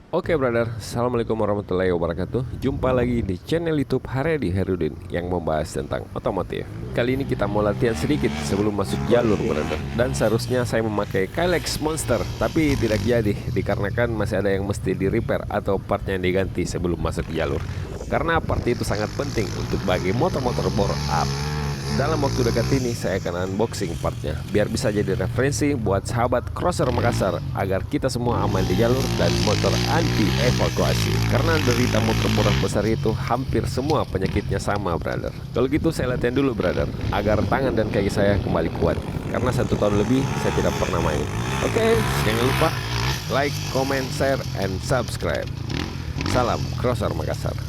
Oke brother, Assalamualaikum warahmatullahi wabarakatuh. Jumpa lagi di channel YouTube Haredi Herudin yang membahas tentang otomotif. Kali ini kita mau latihan sedikit sebelum masuk jalur brother. Dan seharusnya saya memakai Kylex Monster, tapi tidak jadi dikarenakan masih ada yang mesti di repair atau partnya yang diganti sebelum masuk jalur. Karena part itu sangat penting untuk bagi motor-motor bore up. Dalam waktu dekat ini saya akan unboxing partnya biar bisa jadi referensi buat sahabat crosser Makassar agar kita semua aman di jalur dan motor anti evakuasi. Karena derita motor borak besar itu hampir semua penyakitnya sama brother. Kalau gitu saya latihan dulu brother agar tangan dan kaki saya kembali kuat. Karena 1 tahun lebih saya tidak pernah main. Oke, jangan lupa like, comment, share, and subscribe. Salam crosser Makassar.